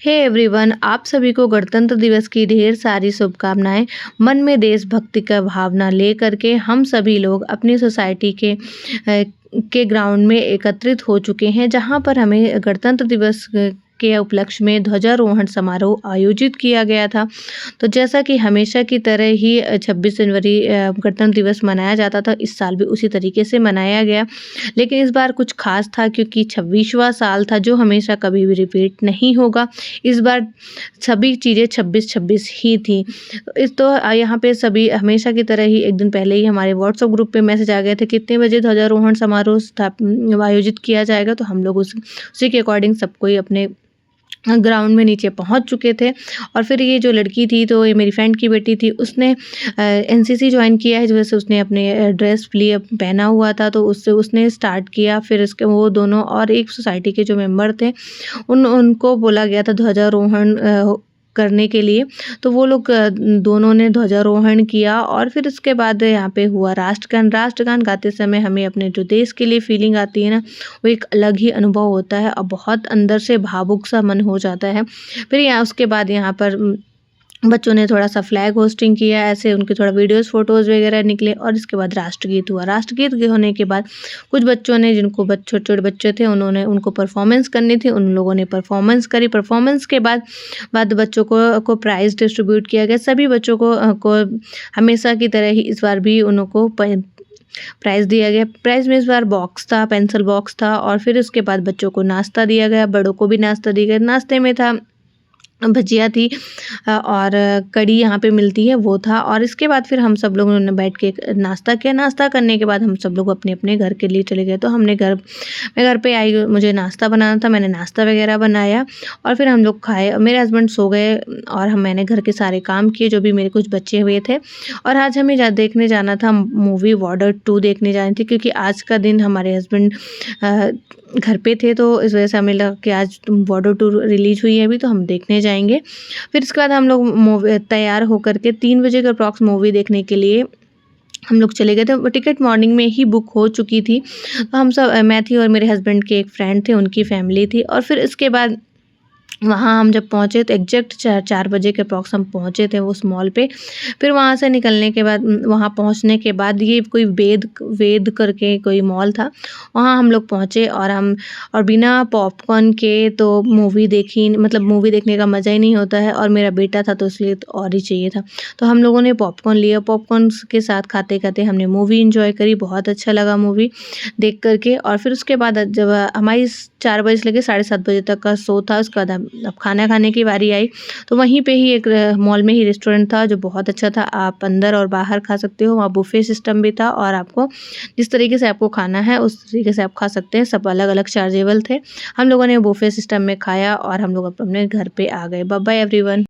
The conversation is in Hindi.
हे एवरीवन, आप सभी को गणतंत्र दिवस की ढेर सारी शुभकामनाएं। मन में देशभक्ति का भावना लेकर के हम सभी लोग अपनी सोसाइटी के ग्राउंड में एकत्रित हो चुके हैं, जहां पर हमें गणतंत्र दिवस के उपलक्ष्य में ध्वजारोहण समारोह आयोजित किया गया था। तो जैसा कि हमेशा की तरह ही 26 जनवरी गणतंत्र दिवस मनाया जाता था, इस साल भी उसी तरीके से मनाया गया। लेकिन इस बार कुछ खास था, क्योंकि 26वां साल था, जो हमेशा कभी भी रिपीट नहीं होगा। इस बार सभी चीज़ें 26-26 ही थी। यहाँ पे सभी हमेशा की तरह ही एक दिन पहले ही हमारे व्हाट्सएप ग्रुप पे मैसेज आ गए थे, कितने बजे ध्वजारोहण समारोह आयोजित किया जाएगा। तो हम लोग उसी के अकॉर्डिंग सब कोई अपने ग्राउंड में नीचे पहुंच चुके थे। और फिर ये जो लड़की थी, तो ये मेरी फ्रेंड की बेटी थी, उसने एनसीसी ज्वाइन किया है, जिस वजह से उसने अपने ड्रेस लिए पहना हुआ था, तो उससे उसने स्टार्ट किया। फिर इसके वो दोनों और एक सोसाइटी के जो मेंबर थे, उनको बोला गया था ध्वजारोहण करने के लिए। तो वो लोग दोनों ने ध्वजारोहण किया। और फिर उसके बाद यहाँ पे हुआ राष्ट्रगान गाते समय हमें अपने जो देश के लिए फीलिंग आती है ना, वो एक अलग ही अनुभव होता है और बहुत अंदर से भावुक सा मन हो जाता है। फिर यहाँ उसके बाद यहाँ पर बच्चों ने थोड़ा-सा फ्लैग होस्टिंग किया, ऐसे उनके थोड़ा वीडियोज़, फ़ोटोज़ वगैरह निकले। और इसके बाद राष्ट्रगीत हुआ। राष्ट्रगीत के होने के बाद कुछ बच्चों ने, जिनको छोटे-छोटे बच्चे थे, उनको परफ़ॉर्मेंस करनी थी, उन लोगों ने परफ़ॉर्मेंस करी। परफ़ॉर्मेंस के बाद बच्चों को प्राइज़ डिस्ट्रीब्यूट किया गया। सभी बच्चों को हमेशा की तरह ही इस बार भी उनको प्राइज़ दिया गया। प्राइज़ में इस बार बॉक्स था, पेंसिल बॉक्स था। और फिर उसके बाद बच्चों को नाश्ता दिया गया, बड़ों को भी नाश्ता दिया गया। नाश्ते में था भजिया थी और कढ़ी यहाँ पे मिलती है, वो था। और इसके बाद फिर हम सब लोगों ने बैठ के नाश्ता किया। नाश्ता करने के बाद हम सब लोग अपने-अपने घर के लिए चले गए। तो मैं घर पे आई, मुझे नाश्ता बनाना था, मैंने नाश्ता वगैरह बनाया और फिर हम लोग खाए। मेरे हस्बैंड सो गए और मैंने घर के सारे काम किए, जो भी मेरे कुछ बचे हुए थे। और आज हमें देखने जाना था मूवी बॉर्डर 2 देखने जानी थी, क्योंकि आज का दिन हमारे हस्बैंड घर पे थे, तो इस वजह से हमें लगा कि आज बॉर्डर 2 रिलीज़ हुई है अभी, तो हम देखने जाएँगे। फिर इसके बाद हम लोग तैयार होकर के 3 बजे के अप्रॉक्स मूवी देखने के लिए हम लोग चले गए थे। वो टिकट मॉर्निंग में ही बुक हो चुकी थी। तो हम सब, मैं थी और मेरे हस्बैंड के एक फ्रेंड थे, उनकी फैमिली थी। और फिर इसके बाद वहाँ हम जब पहुँचे तो एग्जैक्ट 4 बजे के अप्रॉक्स हम पहुँचे थे उस मॉल पे। फिर वहाँ से निकलने के बाद, वहाँ पहुँचने के बाद, ये कोई वेद करके कोई मॉल था, वहाँ हम लोग पहुँचे। और बिना पॉपकॉर्न के तो मूवी देखी, मतलब मूवी देखने का मज़ा ही नहीं होता है। और मेरा बेटा था, तो इसलिए तो और ही चाहिए था। तो हम लोगों ने पॉपकॉर्न लिया। पॉपकॉर्न के साथ खाते-खाते हमने मूवी एंजॉय करी। बहुत अच्छा लगा मूवी देख कर के। और फिर उसके बाद जब हमारी 4 बजे से लेके 7:30 बजे तक का शो था, उसके बाद अब खाना खाने की बारी आई। तो वहीं पे ही एक मॉल में ही रेस्टोरेंट था, जो बहुत अच्छा था। आप अंदर और बाहर खा सकते हो, वहाँ बुफे सिस्टम भी था। और आपको जिस तरीके से आपको खाना है, उस तरीके से आप खा सकते हैं। सब अलग-अलग चार्जेबल थे। हम लोगों ने बुफे सिस्टम में खाया और हम लोग अपने घर पे आ गए। Bye bye everyone.